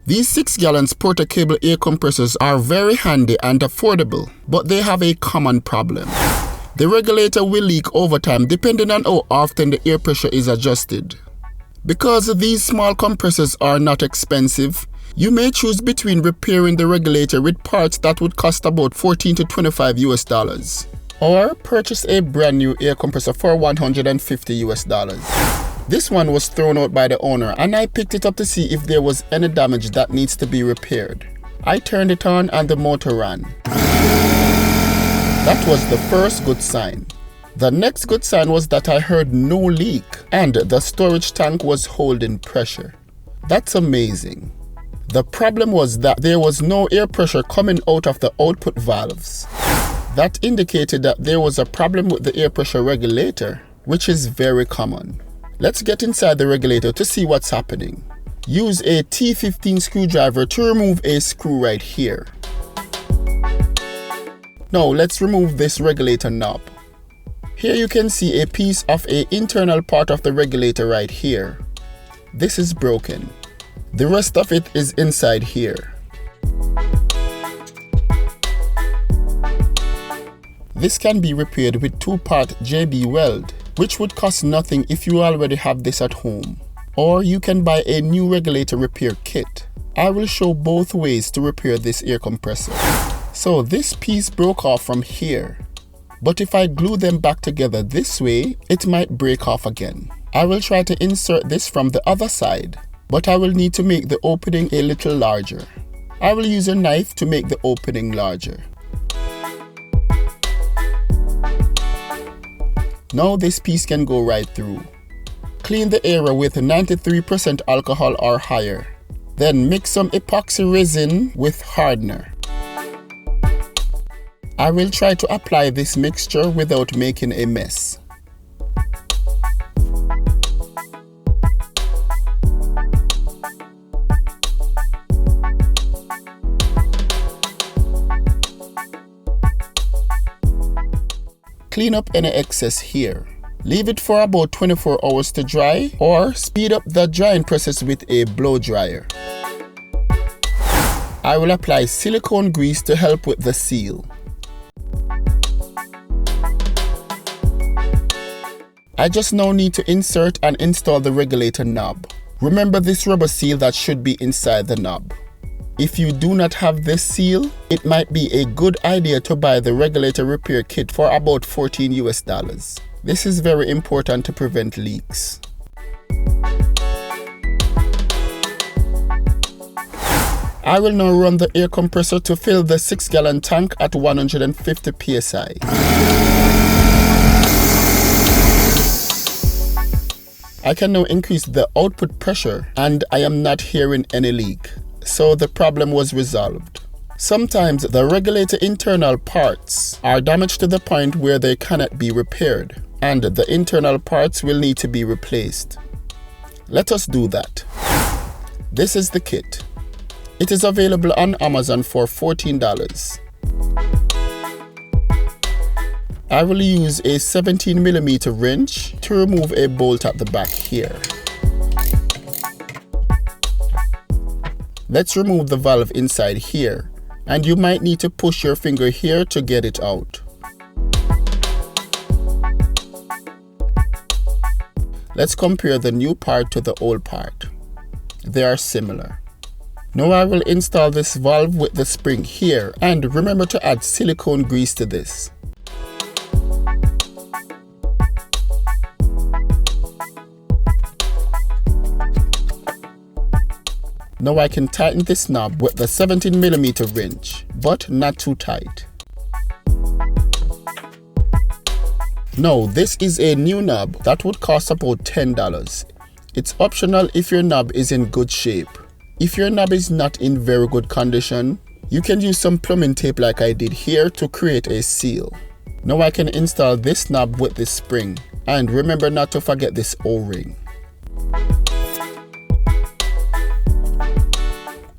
These 6-gallon porta-cable air compressors are very handy and affordable, but they have a common problem. The regulator will leak over time depending on how often the air pressure is adjusted. Because these small compressors are not expensive, you may choose between repairing the regulator with parts that would cost about $14 to $25 or purchase a brand new air compressor for $150. This one was thrown out by the owner and I picked it up to see if there was any damage that needs to be repaired. I turned it on and the motor ran. That was the first good sign. The next good sign was that I heard no leak and the storage tank was holding pressure. That's amazing. The problem was that there was no air pressure coming out of the output valves. That indicated that there was a problem with the air pressure regulator, which is very common. Let's get inside the regulator to see what's happening. Use a T15 screwdriver to remove a screw right here. Now let's remove this regulator knob. Here you can see a piece of an internal part of the regulator right here. This is broken. The rest of it is inside here. This can be repaired with 2-part JB weld, which would cost nothing if you already have this at home. Or you can buy a new regulator repair kit. I will show both ways to repair this air compressor. So this piece broke off from here. But if I glue them back together this way, it might break off again. I will try to insert this from the other side, but I will need to make the opening a little larger. I will use a knife to make the opening larger. Now this piece can go right through. Clean the area with 93% alcohol or higher. Then mix some epoxy resin with hardener. I will try to apply this mixture without making a mess. Clean up any excess here. Leave it for about 24 hours to dry or speed up the drying process with a blow dryer. I will apply silicone grease to help with the seal. I just now need to insert and install the regulator knob. Remember this rubber seal that should be inside the knob. If you do not have this seal, it might be a good idea to buy the regulator repair kit for about $14. This is very important to prevent leaks. I will now run the air compressor to fill the 6-gallon tank at 150 psi. I can now increase the output pressure and I am not hearing any leak, so the problem was resolved. Sometimes the regulator internal parts are damaged to the point where they cannot be repaired, and the internal parts will need to be replaced. Let us do that. This is the kit. It is available on Amazon for $14. I will use a 17mm wrench to remove a bolt at the back here. Let's remove the valve inside here, and you might need to push your finger here to get it out. Let's compare the new part to the old part. They are similar. Now I will install this valve with the spring here, and remember to add silicone grease to this. Now I can tighten this knob with the 17mm wrench, but not too tight. Now this is a new knob that would cost about $10. It's optional if your knob is in good shape. If your knob is not in very good condition, you can use some plumbing tape like I did here to create a seal. Now I can install this knob with this spring, and remember not to forget this O-ring.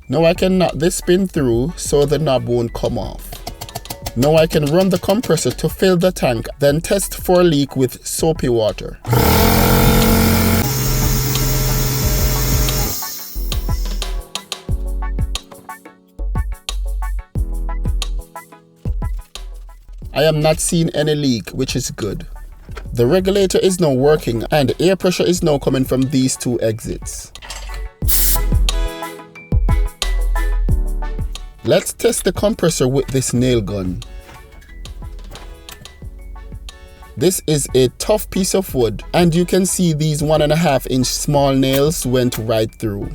Now I can knot this pin through so the knob won't come off. Now I can run the compressor to fill the tank, then test for a leak with soapy water. I am not seeing any leak, which is good. The regulator is now working and air pressure is now coming from these two exits. Let's test the compressor with this nail gun. This is a tough piece of wood and you can see these 1.5 inch small nails went right through.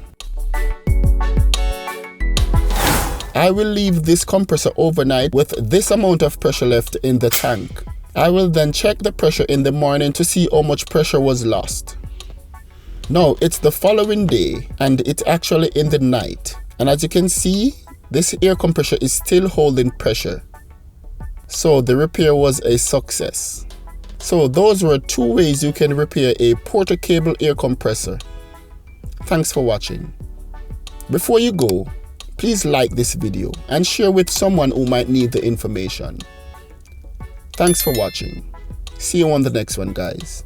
I will leave this compressor overnight with this amount of pressure left in the tank. I will then check the pressure in the morning to see how much pressure was lost. Now it's the following day and it's actually in the night, and as you can see, this air compressor is still holding pressure. So the repair was a success. So those were 2 ways you can repair a Porter cable air compressor. Thanks for watching. Before you go, please like this video and share with someone who might need the information. Thanks for watching. See you on the next one, guys.